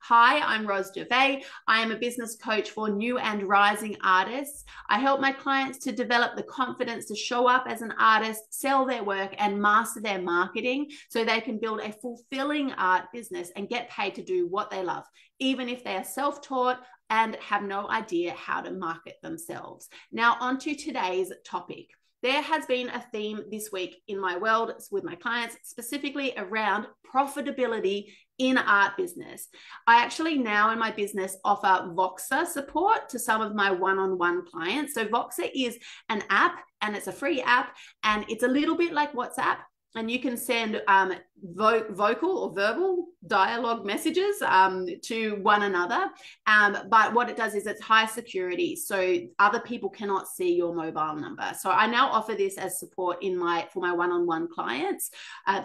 Hi, I'm Ros Gervais. I am a business coach for new and rising artists. I help my clients to develop the confidence to show up as an artist, sell their work, and master their marketing so they can build a fulfilling art business and get paid to do what they love, even if they are self-taught and have no idea how to market themselves. Now, on to today's topic. There has been a theme this week in my world with my clients, specifically around profitability in art business. I actually now in my business offer Voxer support to some of my one-on-one clients. So Voxer is an app, and it's a free app, and it's a little bit like WhatsApp. And you can send vocal or verbal dialogue messages to one another. But what it does is it's high security, so other people cannot see your mobile number. So I now offer this as support for my one-on-one clients,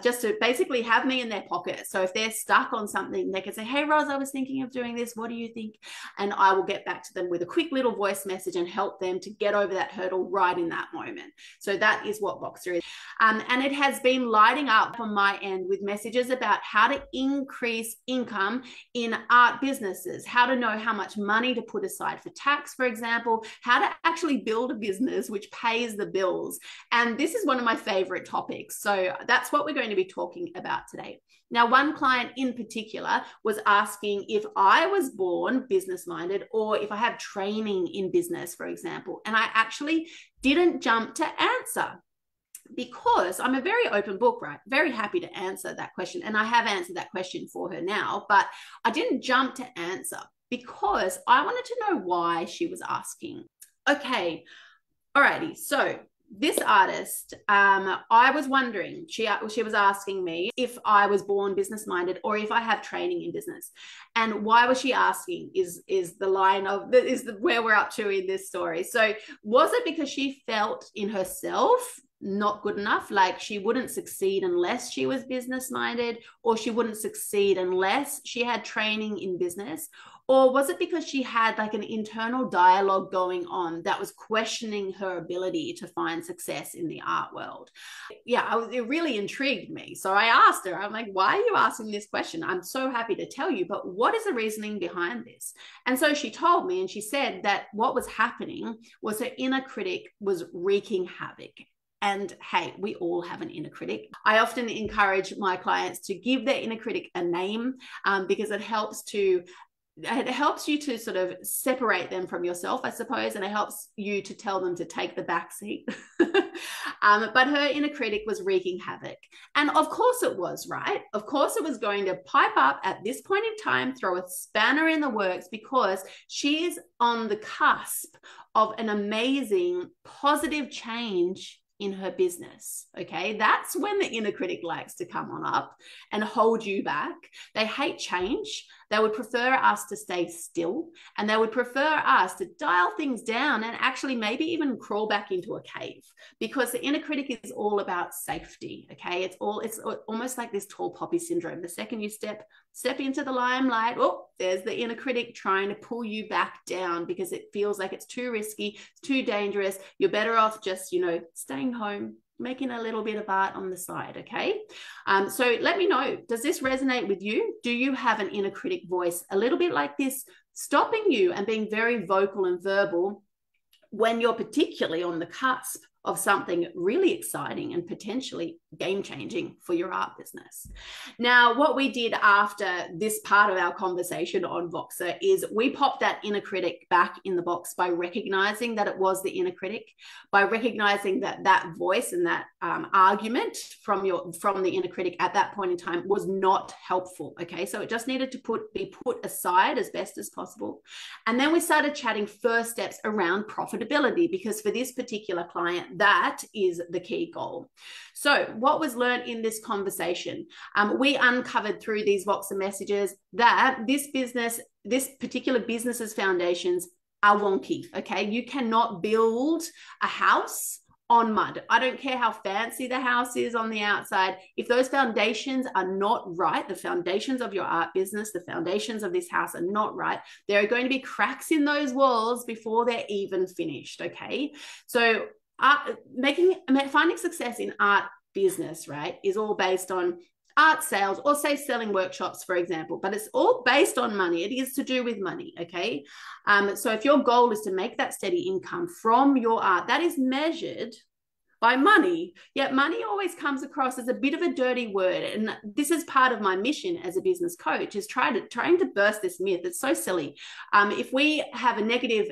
just to basically have me in their pocket. So if they're stuck on something, they can say, "Hey, Ros, I was thinking of doing this. What do you think?" And I will get back to them with a quick little voice message and help them to get over that hurdle right in that moment. So that is what Voxer is. And it has been lighting up on my end with messages about how to increase income in art businesses, how to know how much money to put aside for tax, for example, how to actually build a business which pays the bills. And this is one of my favorite topics. So that's what we're going to be talking about today. Now, one client in particular was asking if I was born business-minded or if I have training in business, for example. And I actually didn't jump to answer, because I'm a very open book, right? Very happy to answer that question. And I have answered that question for her now, but I didn't jump to answer because I wanted to know why she was asking. Okay, alrighty. So this artist, I was wondering, she was asking me if I was born business-minded or if I have training in business. And why was she asking is the line of, where we're up to in this story. So was it because she felt in herself not good enough, like she wouldn't succeed unless she was business-minded, or she wouldn't succeed unless she had training in business? Or was it because she had like an internal dialogue going on that was questioning her ability to find success in the art world? Yeah, it really intrigued me. So I asked her, I'm like, why are you asking this question? I'm so happy to tell you, but what is the reasoning behind this? And so she told me, and she said that what was happening was her inner critic was wreaking havoc. And hey, we all have an inner critic. I often encourage my clients to give their inner critic a name, because it helps you to sort of separate them from yourself, I suppose, and it helps you to tell them to take the back seat. But her inner critic was wreaking havoc. And of course it was, right? Of course it was going to pipe up at this point in time, throw a spanner in the works, because she is on the cusp of an amazing positive change in her business. Okay, that's when the inner critic likes to come on up and hold you back. They hate change. They would prefer us to stay still, and they would prefer us to dial things down and actually maybe even crawl back into a cave, because the inner critic is all about safety. Okay, it's almost like this tall poppy syndrome. The second you step into the limelight, oh, there's the inner critic trying to pull you back down because it feels like it's too risky, it's too dangerous. You're better off just, staying home, making a little bit of art on the side. Okay, so let me know, does this resonate with you? Do you have an inner critic voice a little bit like this, stopping you and being very vocal and verbal when you're particularly on the cusp of something really exciting and potentially game-changing for your art business? Now, what we did after this part of our conversation on Voxer is we popped that inner critic back in the box by recognizing that it was the inner critic, by recognizing that that voice and that argument from the inner critic at that point in time was not helpful. Okay, so it just needed to be put aside as best as possible. And then we started chatting first steps around profitability, because for this particular client, that is the key goal. So what was learned in this conversation? We uncovered through these Voxer messages that this particular business's foundations are wonky. Okay, you cannot build a house on mud. I don't care how fancy the house is on the outside. If those foundations are not right, the foundations of your art business, the foundations of this house are not right, there are going to be cracks in those walls before they're even finished. Okay, so finding success in art business, right, is all based on art sales, or say selling workshops, for example, but it's all based on money. It is to do with money, okay? So if your goal is to make that steady income from your art, that is measured by money. Yet money always comes across as a bit of a dirty word. And this is part of my mission as a business coach, is trying to burst this myth. It's so silly. If we have a negative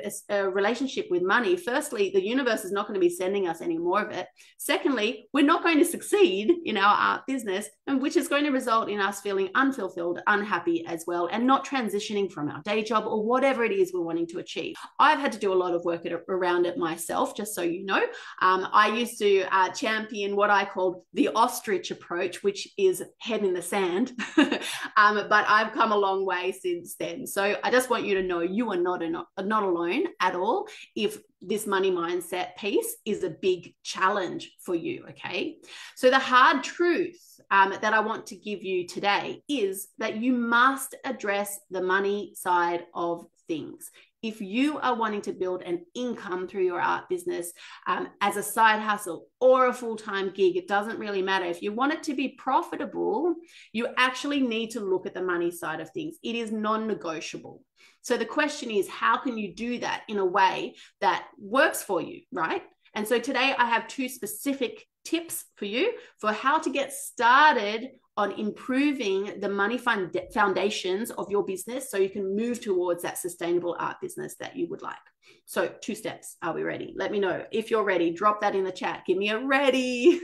relationship with money, firstly, the universe is not going to be sending us any more of it. Secondly, we're not going to succeed in our art business, and which is going to result in us feeling unfulfilled, unhappy as well, and not transitioning from our day job or whatever it is we're wanting to achieve. I've had to do a lot of work around it myself, just so you know. I used to champion what I called the ostrich approach, which is head in the sand. But I've come a long way since then. So I just want you to know you are not alone at all if this money mindset piece is a big challenge for you, okay? So the hard truth that I want to give you today is that you must address the money side of things. If you are wanting to build an income through your art business as a side hustle or a full-time gig, it doesn't really matter. If you want it to be profitable, you actually need to look at the money side of things. It is non-negotiable. So the question is, how can you do that in a way that works for you, right? And so today I have 2 specific tips for you for how to get started on improving the money foundations of your business so you can move towards that sustainable art business that you would like. So 2 steps. Are we ready? Let me know if you're ready. Drop that in the chat. Give me a ready.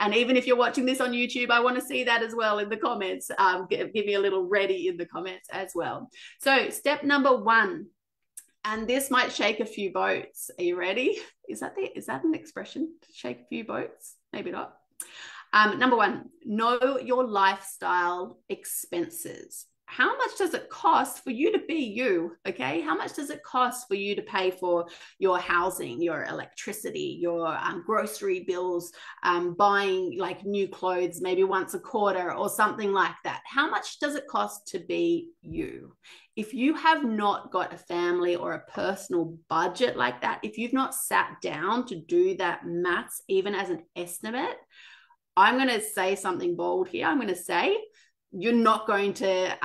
And even if you're watching this on YouTube, I want to see that as well in the comments. Give me a little ready in the comments as well. So step number 1, and this might shake a few boats. Are you ready? Is that an expression? Shake a few boats? Maybe not. Number 1, know your lifestyle expenses. How much does it cost for you to be you? Okay. How much does it cost for you to pay for your housing, your electricity, your grocery bills, buying like new clothes, maybe once a quarter or something like that? How much does it cost to be you? If you have not got a family or a personal budget like that, if you've not sat down to do that maths, even as an estimate, I'm going to say something bold here. I'm going to say you're not going to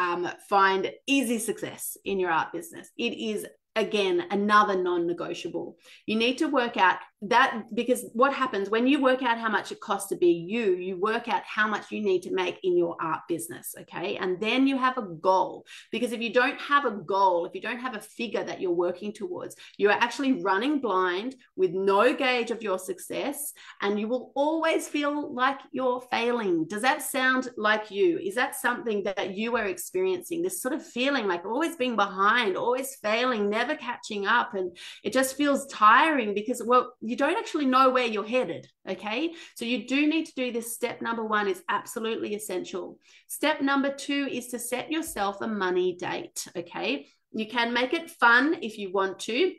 find easy success in your art business. It is, again, another non-negotiable. You need to work out that, because what happens when you work out how much it costs to be you, you work out how much you need to make in your art business, okay? And then you have a goal, because if you don't have a goal, if you don't have a figure that you're working towards, you're actually running blind with no gauge of your success, and you will always feel like you're failing. Does that sound like you? Is that something that you are experiencing, this sort of feeling like always being behind, always failing, never catching up, and it just feels tiring because, well, you don't actually know where you're headed, okay? So you do need to do this. Step number 1 is absolutely essential. Step number 2 is to set yourself a money date, okay? You can make it fun if you want to,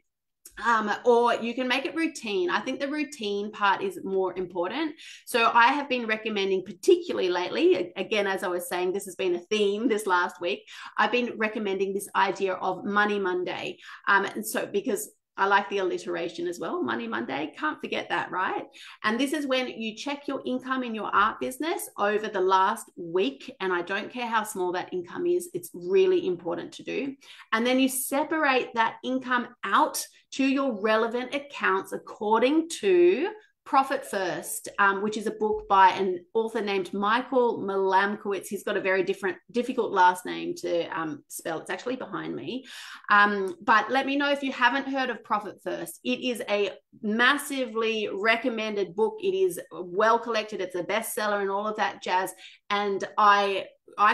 or you can make it routine. I think the routine part is more important. So I have been recommending, particularly lately, again, as I was saying, this has been a theme this last week, I've been recommending this idea of Money Monday. And so because I like the alliteration as well. Money Monday, can't forget that, right? And this is when you check your income in your art business over the last week. And I don't care how small that income is, it's really important to do. And then you separate that income out to your relevant accounts according to Profit First, which is a book by an author named Michael Milamkowitz. He's got a very difficult last name to spell. It's actually behind me. But let me know if you haven't heard of Profit First. It is a massively recommended book. It is well collected. It's a bestseller and all of that jazz. And I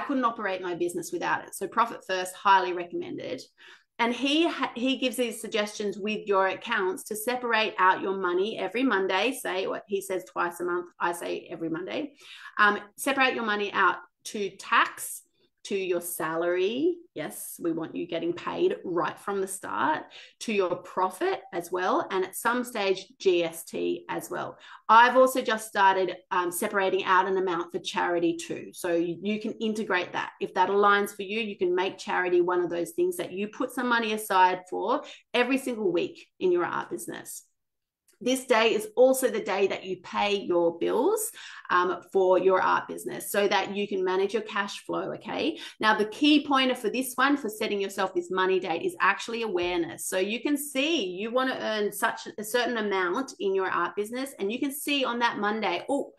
couldn't operate my business without it. So Profit First, highly recommended. And he gives these suggestions with your accounts to separate out your money every Monday. Say what he says twice a month. I say every Monday. Separate your money out to tax, to your salary. Yes, we want you getting paid right from the start, to your profit as well. And at some stage, GST as well. I've also just started separating out an amount for charity too. So you can integrate that. If that aligns for you, you can make charity one of those things that you put some money aside for every single week in your art business. This day is also the day that you pay your bills for your art business so that you can manage your cash flow, okay? Now, the key pointer for this one, for setting yourself this money date, is actually awareness. So you can see you want to earn such a certain amount in your art business, and you can see on that Monday, oh,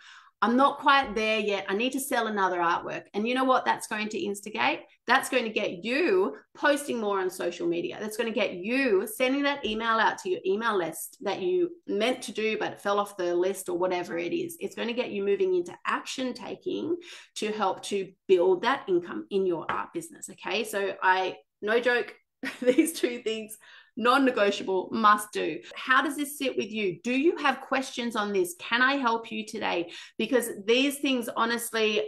I'm not quite there yet. I need to sell another artwork. And you know what that's going to instigate? That's going to get you posting more on social media. That's going to get you sending that email out to your email list that you meant to do, but fell off the list or whatever it is. It's going to get you moving into action taking to help to build that income in your art business. Okay. So no joke, these two things, non-negotiable, must do. How does this sit with you? Do you have questions on this? Can I help you today? Because these things, honestly,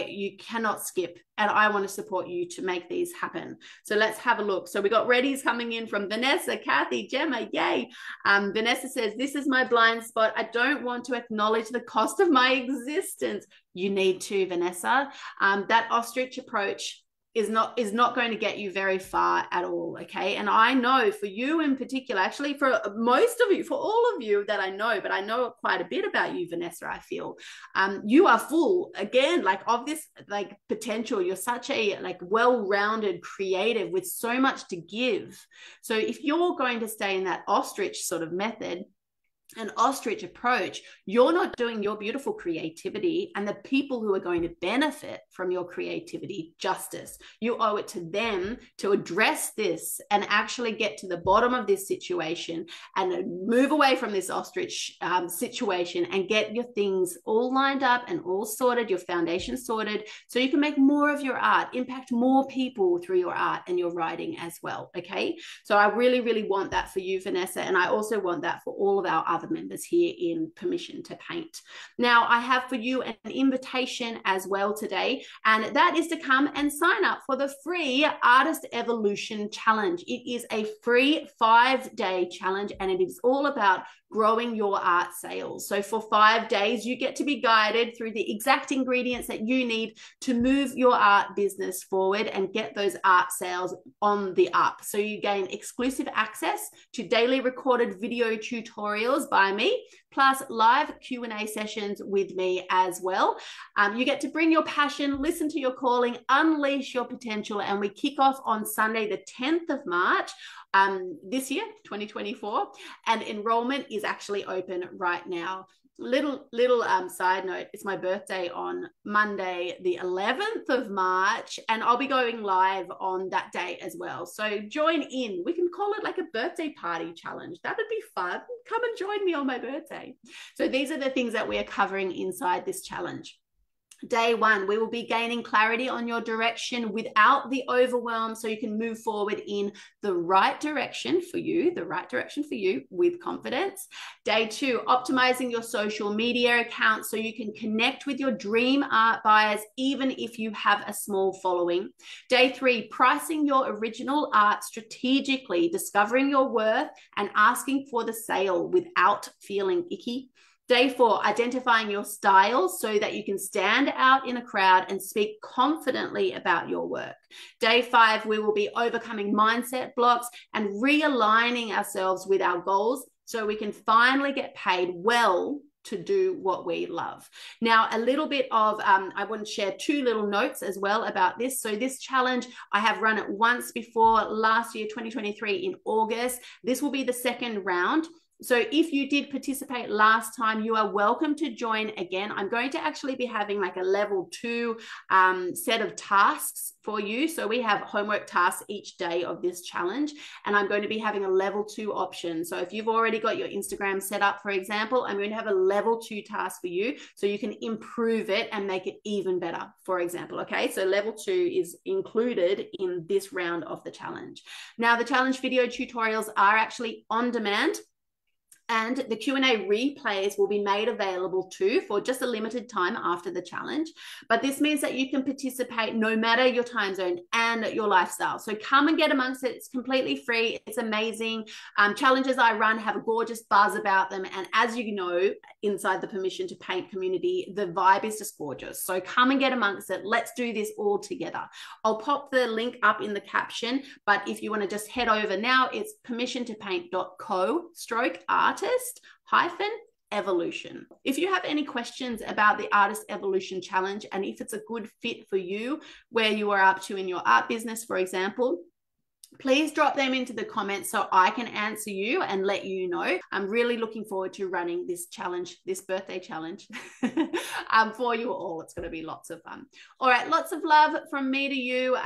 you cannot skip, and I want to support you to make these happen. So let's have a look. So we got readies coming in from Vanessa, Kathy, Gemma, yay. Vanessa says, this is my blind spot. I don't want to acknowledge the cost of my existence. You need to, Vanessa. That ostrich approach is not going to get you very far at all, okay? And I know for you in particular, actually for most of you, for all of you that I know, but I know quite a bit about you, Vanessa, I feel. You are full, again, like of this like potential. You're such a like well-rounded creative with so much to give. So if you're going to stay in that ostrich sort of method, an ostrich approach, you're not doing your beautiful creativity and the people who are going to benefit from your creativity justice. You owe it to them to address this and actually get to the bottom of this situation and move away from this ostrich situation and get your things all lined up and all sorted, your foundation sorted, so you can make more of your art, impact more people through your art and your writing as well, okay? So I really, really want that for you, Vanessa, and I also want that for all of our other members here in Permission to Paint. Now, I have for you an invitation as well today, and that is to come and sign up for the free Artist Evolution Challenge. It is a free 5-day challenge, and it is all about growing your art sales. So for 5 days, you get to be guided through the exact ingredients that you need to move your art business forward and get those art sales on the up. So you gain exclusive access to daily recorded video tutorials by me, plus live Q&A sessions with me as well. You get to bring your passion, listen to your calling, unleash your potential, and we kick off on Sunday, the 10th of March, this year, 2024, and enrollment is actually open right now. Little side note, it's my birthday on Monday, the 11th of March, and I'll be going live on that day as well. So join in. We can call it like a birthday party challenge. That would be fun. Come and join me on my birthday. So these are the things that we are covering inside this challenge. Day 1, we will be gaining clarity on your direction without the overwhelm, so you can move forward in the right direction for you, with confidence. Day 2, optimizing your social media accounts so you can connect with your dream art buyers, even if you have a small following. Day 3, pricing your original art strategically, discovering your worth and asking for the sale without feeling icky. Day 4, identifying your style so that you can stand out in a crowd and speak confidently about your work. Day 5, we will be overcoming mindset blocks and realigning ourselves with our goals so we can finally get paid well to do what we love. Now, a little bit of, I want to share 2 little notes as well about this. So this challenge, I have run it once before last year, 2023 in August. This will be the second round. So if you did participate last time, you are welcome to join again. I'm going to actually be having like a level 2 set of tasks for you. So we have homework tasks each day of this challenge, and I'm going to be having a level 2 option. So if you've already got your Instagram set up, for example, I'm going to have a level 2 task for you so you can improve it and make it even better, for example. Okay, so level 2 is included in this round of the challenge. Now, the challenge video tutorials are actually on demand, and the Q&A replays will be made available too for just a limited time after the challenge. But this means that you can participate no matter your time zone and your lifestyle. So come and get amongst it. It's completely free. It's amazing. Challenges I run have a gorgeous buzz about them. And as you know, inside the Permission to Paint community, the vibe is just gorgeous. So come and get amongst it. Let's do this all together. I'll pop the link up in the caption, but if you want to just head over now, it's permissiontopaint.co/art. artist-evolution. If you have any questions about the Artist Evolution Challenge and if it's a good fit for you, where you are up to in your art business, for example, please drop them into the comments so I can answer you and let you know. I'm really looking forward to running this challenge, this birthday challenge for you all. It's going to be lots of fun. All right, lots of love from me to you.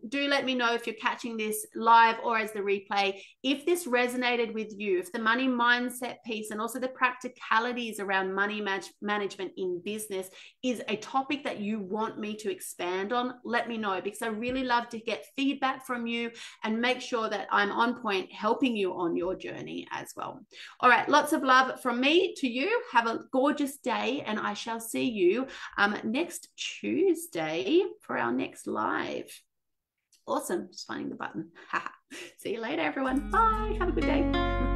Do let me know if you're catching this live or as the replay, if this resonated with you, if the money mindset piece and also the practicalities around money management in business is a topic that you want me to expand on, let me know, because I really love to get feedback from you and make sure that I'm on point helping you on your journey as well. All right, lots of love from me to you. Have a gorgeous day, and I shall see you next Tuesday for our next live. Awesome. Just finding the button. See you later, everyone. Bye. Have a good day.